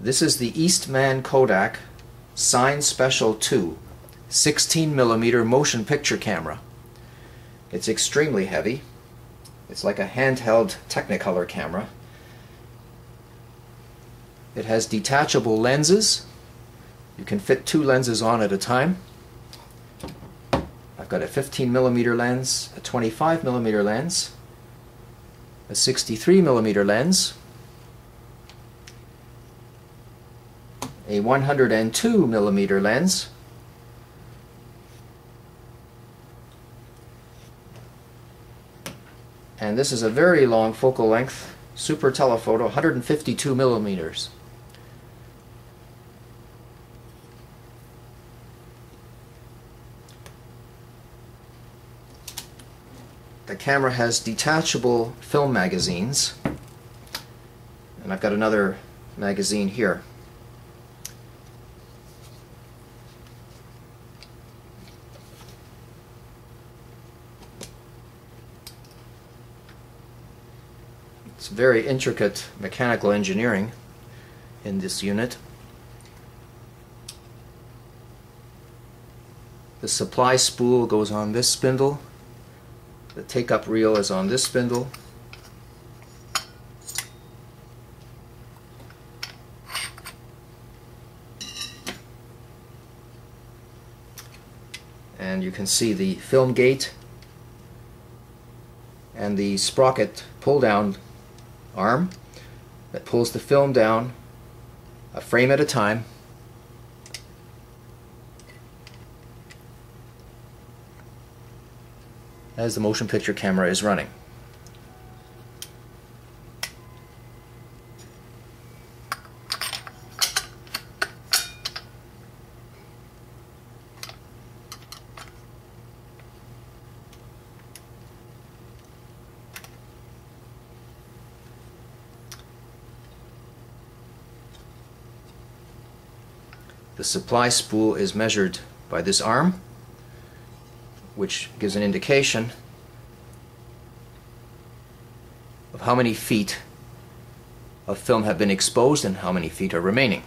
This is the Eastman Kodak Cine Special 2 16mm motion picture camera. It's extremely heavy. It's like a handheld Technicolor camera. It has detachable lenses. You can fit 2 lenses on at a time. I've got a 15mm lens, a 25mm lens, a 63mm lens, a 102mm lens, and this is a very long focal length super telephoto, 152mm. The camera has detachable film magazines, and I've got another magazine here. It's very intricate mechanical engineering in this unit. The supply spool goes on this spindle. The take-up reel is on this spindle. And you can see the film gate and the sprocket pull-down arm that pulls the film down a frame at a time. As the motion picture camera is running. The supply spool is measured by this arm, which gives an indication of how many feet of film have been exposed and how many feet are remaining.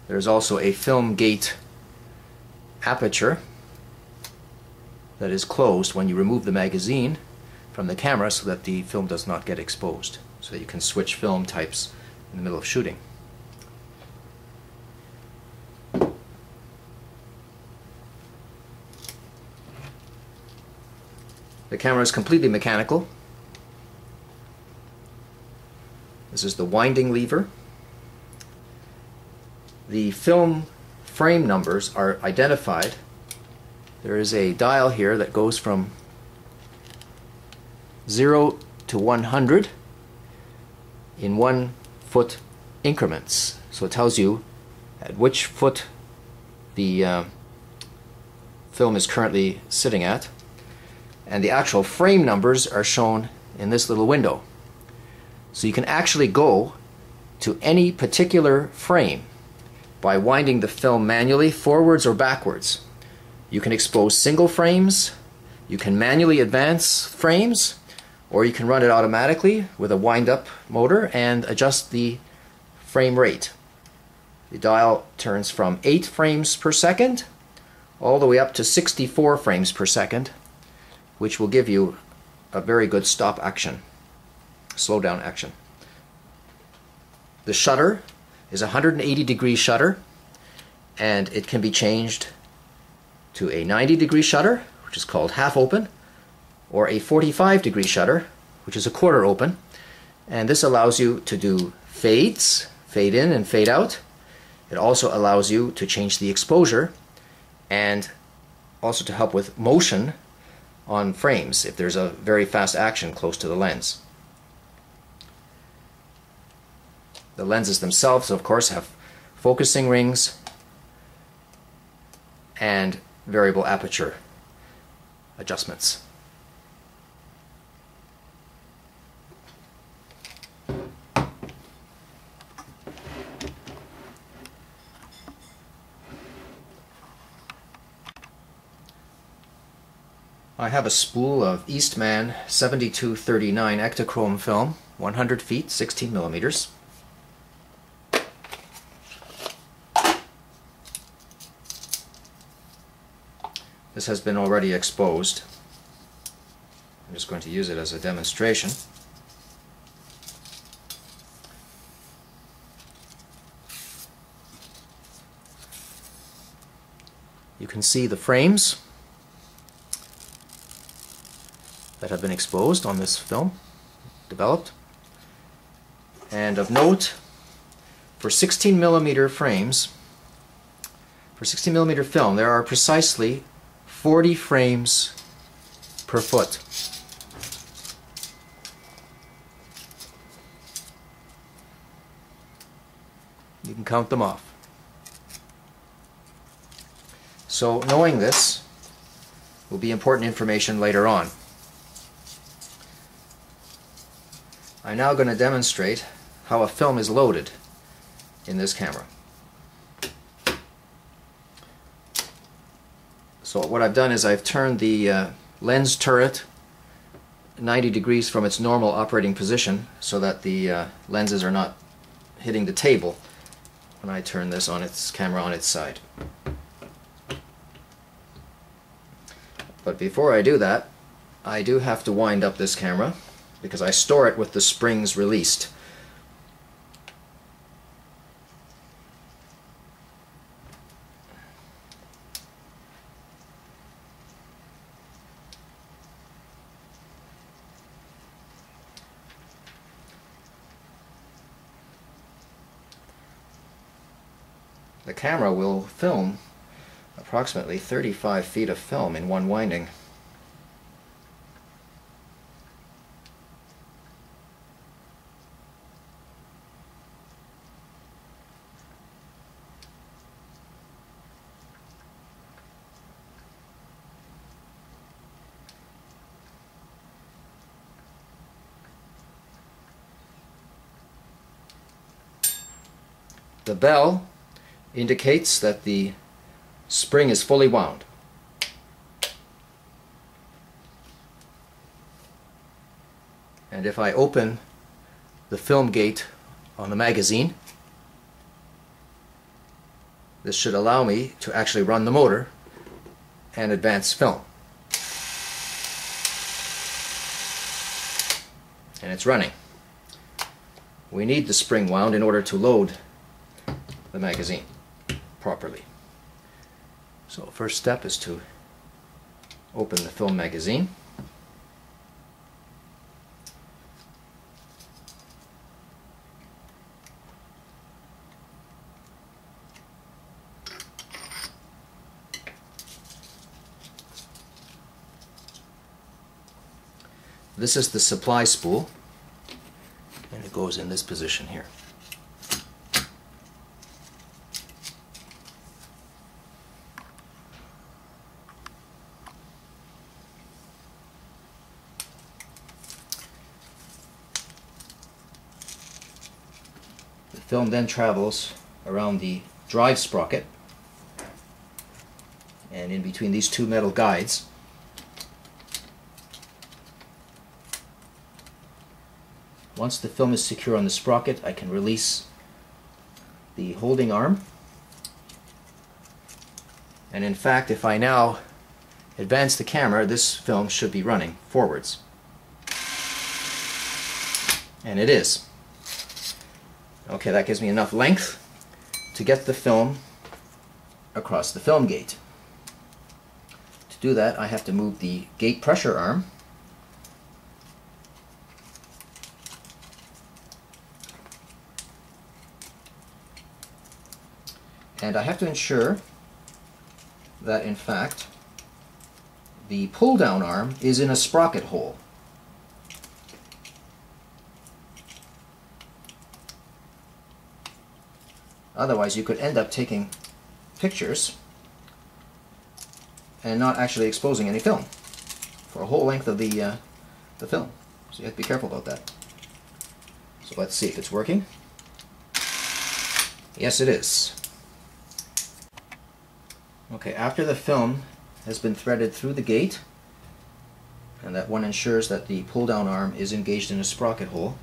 There's also a film gate aperture that is closed when you remove the magazine from the camera so that the film does not get exposed, so that you can switch film types in the middle of shooting. The camera is completely mechanical. This is the winding lever. The film frame numbers are identified. There is a dial here that goes from 0 to 100 in 1 foot increments. So it tells you at which foot the film is currently sitting at. And the actual frame numbers are shown in this little window. So you can actually go to any particular frame by winding the film manually forwards or backwards. You can expose single frames, you can manually advance frames, or you can run it automatically with a wind-up motor and adjust the frame rate. The dial turns from 8 frames per second all the way up to 64 frames per second, which will give you a very good stop action, slow down action. The shutter is a 180-degree shutter, and it can be changed to a 90-degree shutter, which is called half open, or a 45-degree shutter, which is a quarter open. And this allows you to do fades, fade in and fade out. It also allows you to change the exposure and also to help with motion on frames if there's a very fast action close to the lens. The lenses themselves, of course, have focusing rings and variable aperture adjustments. I have a spool of Eastman 7239 Ektachrome film, 100 feet, 16 millimeters. This has been already exposed. I'm just going to use it as a demonstration. You can see the frames that have been exposed on this film, developed. And of note, for 16 millimeter frames, for 16 millimeter film, there are precisely 40 frames per foot. You can count them off. So knowing this will be important information later on. I'm now going to demonstrate how a film is loaded in this camera. So what I've done is I've turned the lens turret 90 degrees from its normal operating position so that the lenses are not hitting the table when I turn this on its camera on its side. But before I do that, I do have to wind up this camera because I store it with the springs released. The camera will film approximately 35 feet of film in one winding. The bell indicates that the spring is fully wound. And if I open the film gate on the magazine, this should allow me to actually run the motor and advance film. And it's running. We need the spring wound in order to load the magazine properly. So first step is to open the film magazine. This is the supply spool, and it goes in this position here. The film then travels around the drive sprocket and in between these two metal guides. Once the film is secure on the sprocket, I can release the holding arm. And in fact, if I now advance the camera, this film should be running forwards. And it is. Okay, that gives me enough length to get the film across the film gate. To do that, I have to move the gate pressure arm . And I have to ensure that, in fact, the pull-down arm is in a sprocket hole. Otherwise, you could end up taking pictures and not actually exposing any film for a whole length of the film. So you have to be careful about that. So let's see if it's working. Yes, it is. Okay, after the film has been threaded through the gate and that one ensures that the pull-down arm is engaged in a sprocket hole.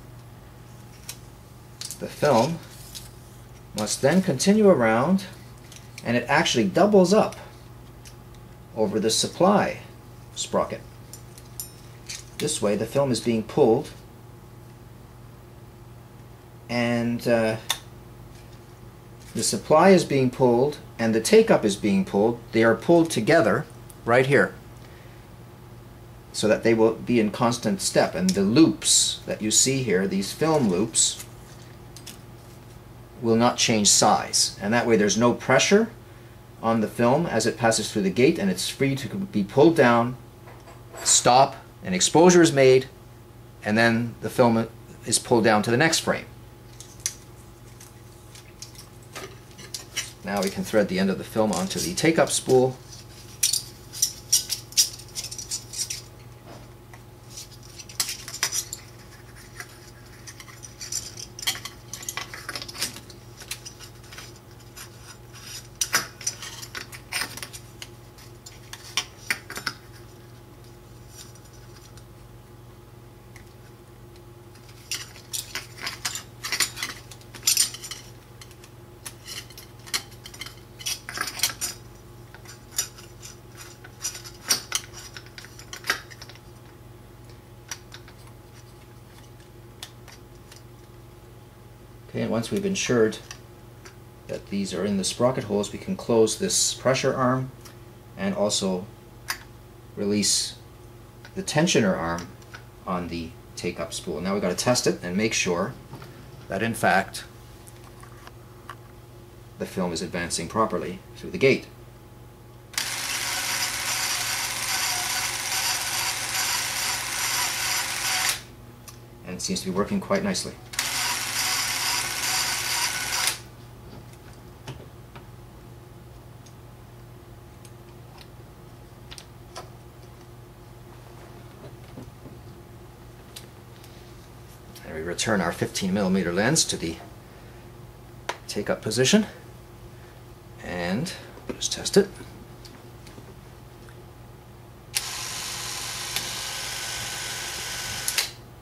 The film must then continue around, and it actually doubles up over the supply sprocket. This way the film is being pulled, and the supply is being pulled and the take-up is being pulled. They are pulled together right here so that they will be in constant step, and the loops that you see here, these film loops, will not change size, and that way there's no pressure on the film as it passes through the gate, and it's free to be pulled down, stop, an exposure is made, and then the film is pulled down to the next frame. Now we can thread the end of the film onto the take-up spool. Okay, and once we've ensured that these are in the sprocket holes, we can close this pressure arm and also release the tensioner arm on the take-up spool. Now we've got to test it and make sure that in fact the film is advancing properly through the gate. And it seems to be working quite nicely. And we return our 15mm lens to the take-up position and just test it.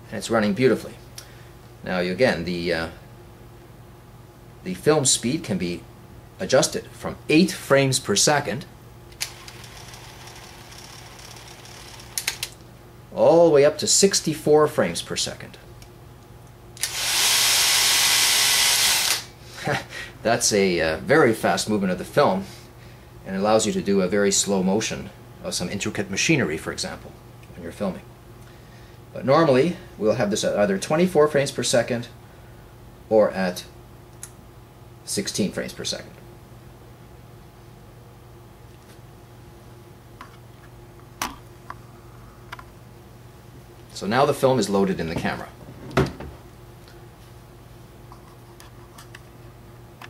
And it's running beautifully. Now again, the film speed can be adjusted from 8 frames per second all the way up to 64 frames per second. That's a very fast movement of the film, and it allows you to do a very slow motion of some intricate machinery, for example, when you're filming. But normally we'll have this at either 24 frames per second or at 16 frames per second. So now the film is loaded in the camera.